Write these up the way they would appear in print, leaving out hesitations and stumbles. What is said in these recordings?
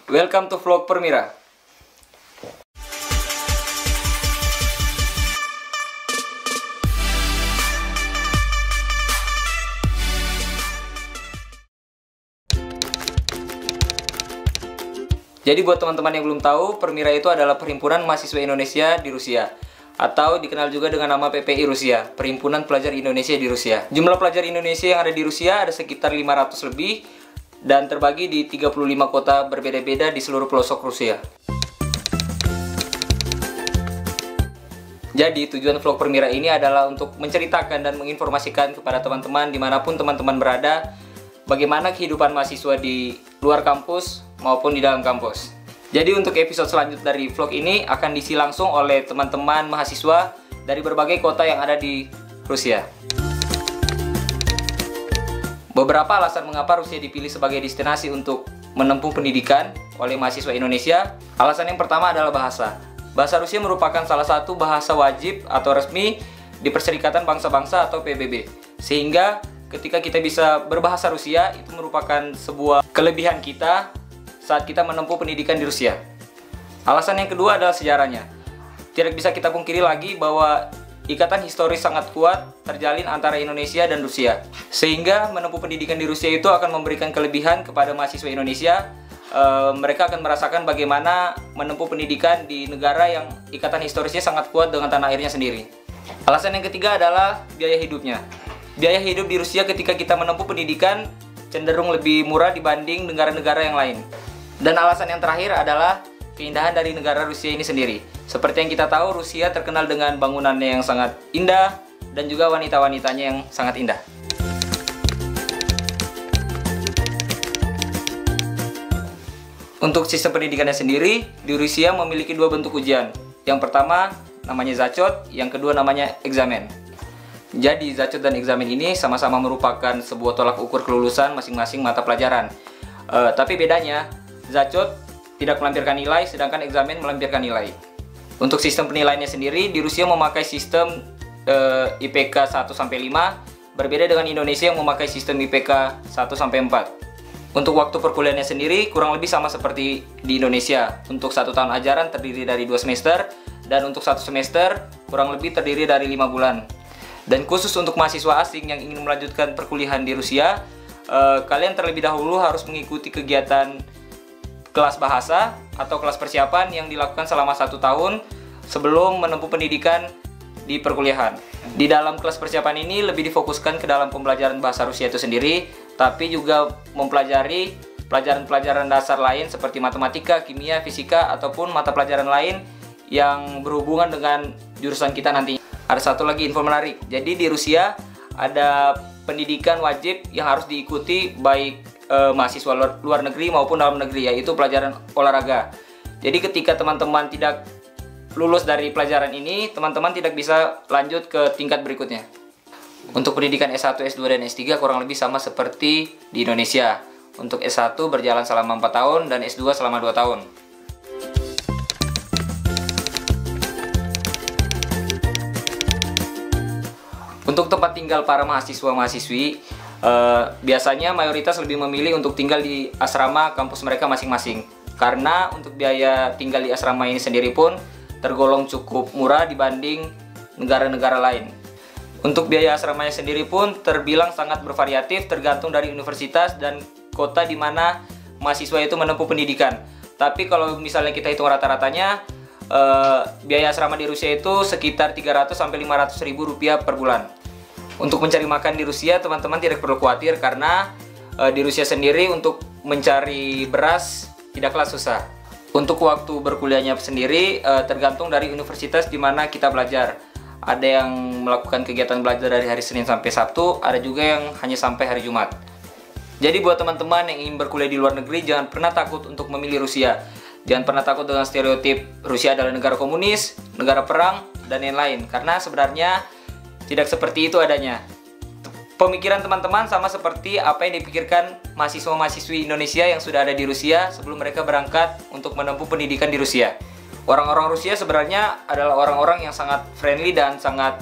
Welcome to vlog Permira. Jadi buat teman-teman yang belum tahu, Permira itu adalah Perhimpunan Mahasiswa Indonesia di Rusia, atau dikenal juga dengan nama PPI Rusia, Perhimpunan Pelajar Indonesia di Rusia. Jumlah pelajar Indonesia yang ada di Rusia ada sekitar 500 lebih dan terbagi di 35 kota berbeda-beda di seluruh pelosok Rusia. Jadi tujuan vlog Permira ini adalah untuk menceritakan dan menginformasikan kepada teman-teman dimanapun teman-teman berada, bagaimana kehidupan mahasiswa di luar kampus maupun di dalam kampus. Jadi untuk episode selanjutnya dari vlog ini akan diisi langsung oleh teman-teman mahasiswa dari berbagai kota yang ada di Rusia. Beberapa alasan mengapa Rusia dipilih sebagai destinasi untuk menempuh pendidikan oleh mahasiswa Indonesia. Alasan yang pertama adalah bahasa. Bahasa Rusia merupakan salah satu bahasa wajib atau resmi di Perserikatan Bangsa-Bangsa atau PBB. Sehingga ketika kita bisa berbahasa Rusia, itu merupakan sebuah kelebihan kita saat kita menempuh pendidikan di Rusia. Alasan yang kedua adalah sejarahnya. Tidak bisa kita pungkiri lagi bahwa ikatan historis sangat kuat terjalin antara Indonesia dan Rusia. Sehingga menempuh pendidikan di Rusia itu akan memberikan kelebihan kepada mahasiswa Indonesia. Mereka akan merasakan bagaimana menempuh pendidikan di negara yang ikatan historisnya sangat kuat dengan tanah airnya sendiri. Alasan yang ketiga adalah biaya hidupnya. Biaya hidup di Rusia ketika kita menempuh pendidikan cenderung lebih murah dibanding negara-negara yang lain. Dan alasan yang terakhir adalah keindahan dari negara Rusia ini sendiri. Seperti yang kita tahu, Rusia terkenal dengan bangunannya yang sangat indah dan juga wanita-wanitanya yang sangat indah. Untuk sistem pendidikannya sendiri, di Rusia memiliki dua bentuk ujian. Yang pertama namanya Zachot, yang kedua namanya eksamen. Jadi Zachot dan eksamen ini sama-sama merupakan sebuah tolak ukur kelulusan masing-masing mata pelajaran. Tapi bedanya, Zachot tidak melampirkan nilai, sedangkan eksamen melampirkan nilai. Untuk sistem penilaiannya sendiri, di Rusia memakai sistem IPK 1-5, berbeda dengan Indonesia yang memakai sistem IPK 1-4. Untuk waktu perkuliahannya sendiri, kurang lebih sama seperti di Indonesia. Untuk 1 tahun ajaran terdiri dari 2 semester, dan untuk 1 semester kurang lebih terdiri dari 5 bulan. Dan khusus untuk mahasiswa asing yang ingin melanjutkan perkuliahan di Rusia, kalian terlebih dahulu harus mengikuti kegiatan kelas bahasa atau kelas persiapan yang dilakukan selama 1 tahun sebelum menempuh pendidikan di perkuliahan. Di dalam kelas persiapan ini lebih difokuskan ke dalam pembelajaran bahasa Rusia itu sendiri, tapi juga mempelajari pelajaran-pelajaran dasar lain seperti matematika, kimia, fisika, ataupun mata pelajaran lain yang berhubungan dengan jurusan kita nantinya. Ada satu lagi info menarik, jadi di Rusia ada pendidikan wajib yang harus diikuti baik mahasiswa luar negeri maupun dalam negeri, yaitu pelajaran olahraga. Jadi ketika teman-teman tidak lulus dari pelajaran ini, teman-teman tidak bisa lanjut ke tingkat berikutnya. Untuk pendidikan S1, S2, dan S3 kurang lebih sama seperti di Indonesia. Untuk S1 berjalan selama 4 tahun dan S2 selama 2 tahun. Untuk tempat tinggal para mahasiswa-mahasiswi, biasanya mayoritas lebih memilih untuk tinggal di asrama kampus mereka masing-masing. Karena untuk biaya tinggal di asrama ini sendiri pun tergolong cukup murah dibanding negara-negara lain. Untuk biaya asramanya sendiri pun terbilang sangat bervariatif, tergantung dari universitas dan kota di mana mahasiswa itu menempuh pendidikan. Tapi kalau misalnya kita hitung rata-ratanya, biaya asrama di Rusia itu sekitar 300-500 ribu rupiah per bulan. Untuk mencari makan di Rusia, teman-teman tidak perlu khawatir karena di Rusia sendiri untuk mencari beras tidaklah susah. Untuk waktu berkuliahnya sendiri tergantung dari universitas di mana kita belajar. Ada yang melakukan kegiatan belajar dari hari Senin sampai Sabtu, ada juga yang hanya sampai hari Jumat. Jadi buat teman-teman yang ingin berkuliah di luar negeri, jangan pernah takut untuk memilih Rusia. Jangan pernah takut dengan stereotip Rusia adalah negara komunis, negara perang, dan lain-lain. Karena sebenarnya tidak seperti itu adanya. Pemikiran teman-teman sama seperti apa yang dipikirkan mahasiswa-mahasiswi Indonesia yang sudah ada di Rusia sebelum mereka berangkat untuk menempuh pendidikan di Rusia. Orang-orang Rusia sebenarnya adalah orang-orang yang sangat friendly dan sangat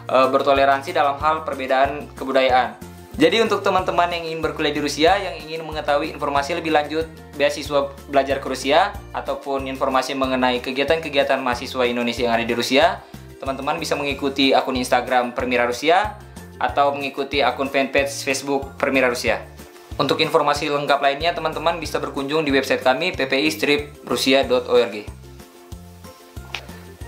bertoleransi dalam hal perbedaan kebudayaan. Jadi untuk teman-teman yang ingin berkuliah di Rusia, yang ingin mengetahui informasi lebih lanjut beasiswa belajar ke Rusia, ataupun informasi mengenai kegiatan-kegiatan mahasiswa Indonesia yang ada di Rusia, teman-teman bisa mengikuti akun Instagram Permira Rusia, atau mengikuti akun fanpage Facebook Permira Rusia. Untuk informasi lengkap lainnya, teman-teman bisa berkunjung di website kami ppi-rusia.org.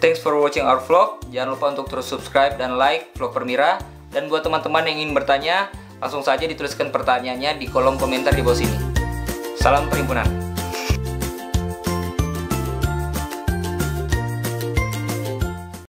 Thanks for watching our vlog. Jangan lupa untuk terus subscribe dan like vlog Permira. Dan buat teman-teman yang ingin bertanya, langsung saja dituliskan pertanyaannya di kolom komentar di bawah sini. Salam perhimpunan.